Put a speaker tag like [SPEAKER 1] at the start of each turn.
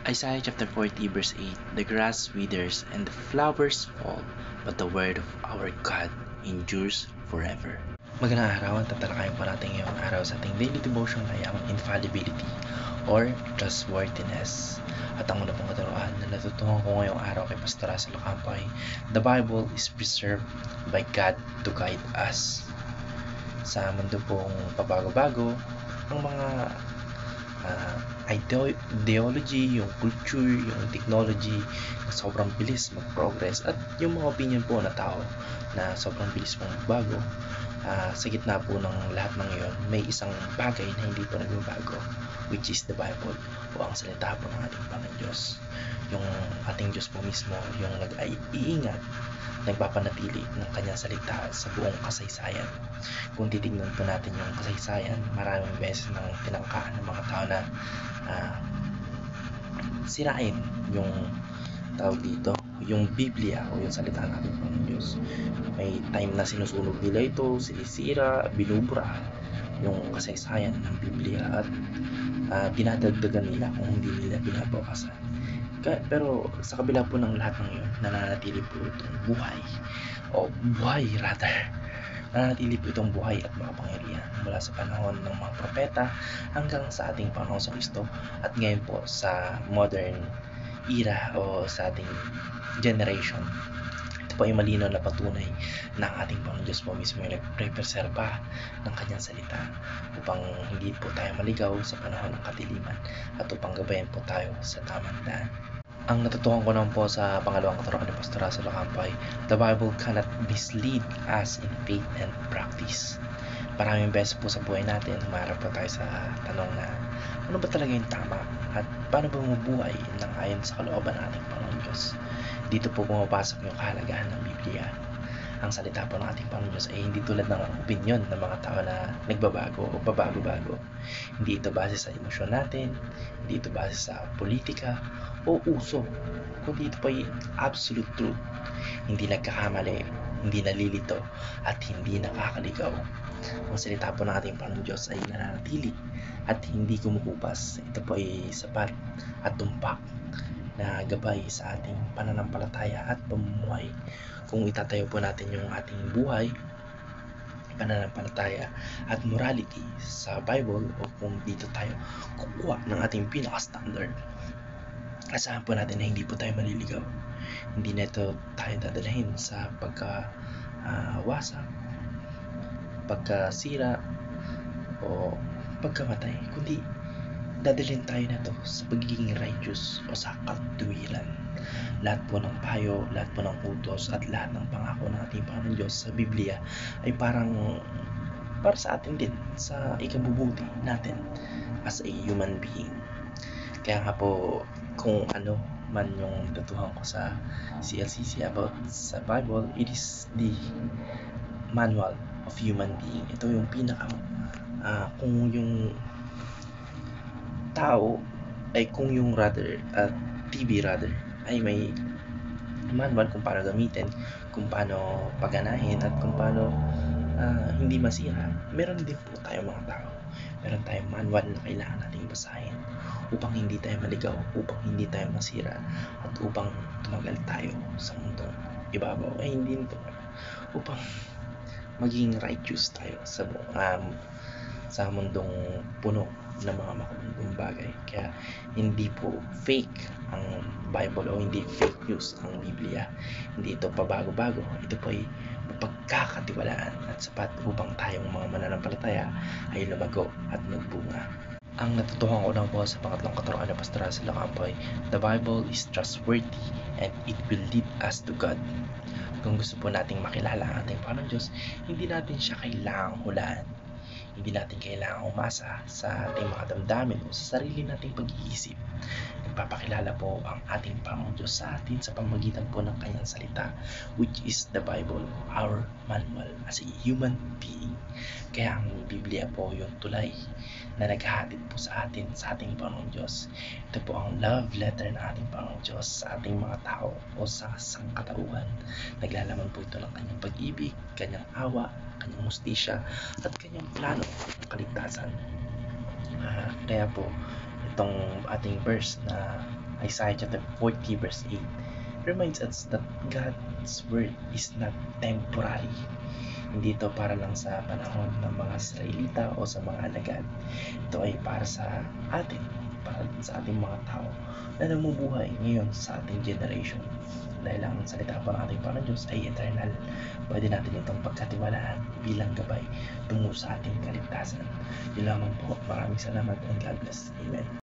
[SPEAKER 1] Isaiah chapter 40 verse 8, the grass withers and the flowers fall, but the word of our God endures forever. Magandang araw, at tatalakayin po natin ngayong araw sa ating daily devotion ay ang infallibility or trustworthiness. At ang una pong katuruan na natutunan ko ngayong araw kay Pastor Russell Ocampo ay the Bible is preserved by God to guide us. Sa mundo pong pabago-bago, ang mga ideology, yung culture, yung technology na sobrang bilis mag-progress at yung mga opinion po na tao na sobrang bilis pong magbago. Sa gitna po ng lahat ng iyon, may isang bagay na hindi po nagbabago, which is the Bible o ang salita po ng ating Panginoon Diyos. Yung ating Diyos po mismo yung nag-iingat, nagpapanatili ng kanyang salita sa buong kasaysayan. Kung titignan po natin yung kasaysayan, maraming beses nang tinangkaan ng mga tao na sirain yung tawag dito, yung Biblia o yung salita ng ating Panginoon Diyos. May time na sinusunog nila ito, sinisira, binubura yung kasaysayan ng Biblia at dinadagdagan nila kung hindi nila binabawasan. Pero sa kabila po ng lahat ng iyon, nananatili po itong buhay nananatili po itong buhay at makapangyarihan mula sa panahon ng mga propeta hanggang sa ating Panginoon sa Kristo at ngayon po sa modern era o sa ating generation. Ito po ay malinaw na patunay na ang ating Panginoon Diyos po mismo ay nagprepreserba ng kanyang salita upang hindi po tayo maligaw sa panahon ng kadiliman at upang gabayan po tayo sa tamang daan. Ang natutuhan ko naman po sa pangalawang katuruan ni Pastor Russell Ocampo ay the Bible cannot mislead us in faith and practice. Maraming beses po sa buhay natin, humarap po tayo sa tanong na ano ba talaga yung tama at paano ba mabuhay ng ayon sa kalooban ng ating Panginoon Diyos. Dito po pumapasok yung kahalagahan ng Biblia. Ang salita po ng ating Panginoon Diyos ay hindi tulad ng opinion ng mga tao na nagbabago o pabago-bago. Hindi ito base sa emosyon natin, hindi ito base sa politika o uso, kundi ito po ay absolute truth. Hindi nagkakamali, hindi nalilito, at hindi nakakaligaw. Ang salita po ng ating Panginoon Diyos ay nananatili at hindi kumukupas. Ito po ay sapat at tumpak na gabay sa ating pananampalataya at pamumuhay. Kung itatayo po natin yung ating buhay, pananampalataya at morality sa Bible o kung dito tayo kukuha ng ating pinaka-standard, asahan po natin na hindi po tayo maliligaw. Hindi na ito tayo dadalhin sa pagkawasak, pagkasira o pagkamatay, kundi dadalhin tayo na ito sa pagiging righteous o sa katuwiran. Lahat po ng payo, lahat po ng utos at lahat ng pangako ng ating Panginoon Diyos sa Biblia ay para sa atin din, sa ikabubuti natin as a human being. Kaya nga po, kung ano man yung natutuhan ko sa CLCC about sa Bible, it is the manual of human being. Ito yung pinaka kung yung tao ay kung yung TV ay may manual kung paano gamitin, kung paano paganahin at kung paano hindi masira. Meron din po tayo mga tao, meron tayong manual na kailangan nating basahin upang hindi tayo maligaw, upang hindi tayo masira at upang tumagal tayo sa mundong ibabaw ay hindi nito upang maging righteous tayo sa mundong puno ng mga makabundong bagay. Kaya hindi po fake ang Bible o hindi fake news ang Biblia. Hindi ito pabago-bago. Ito po ay mapagkakatiwalaan at sapat upang tayong mga mananampalataya ay lumago at magbunga. Ang natutuhan ko lang po sa pangatlong katuruan ng Pastor Russell Ocampo ay the Bible is trustworthy and it will lead us to God. Kung gusto po nating makilala ang ating Panginoon Diyos, hindi natin siya kailangang hulaan. Hindi natin kailangang umasa sa ating mga damdamin o sa sarili nating pag-iisip. Nagpapakilala po ang ating Panginoon Diyos sa atin sa pamamagitan po ng kanyang salita, which is the Bible, our manual as a human being. Kaya ang Biblia po yung tulay na naghahatid po sa atin, sa ating Panginoon Diyos. Ito po ang love letter ng ating Panginoon Diyos sa ating mga tao o sa sangkatauhan. Naglalaman po ito ng kanyang pag-ibig, kanyang awa, kanyang hustisya at kanyang plano ng kaligtasan. Kaya po itong ating verse na Isaiah chapter 40 verse 8 reminds us that God's word is not temporary. Hindi ito para lang sa panahon ng mga Israelita o sa mga alagad. Ito ay para sa atin, para sa ating mga tao na namumuhay ngayon sa ating generation. Dahil ang salita pa ng ating Panginoon Diyos ay eternal. Pwede natin itong pagkatiwalaan bilang gabay tungo sa ating kaligtasan. Yun lamang po. Maraming salamat and God bless. Amen.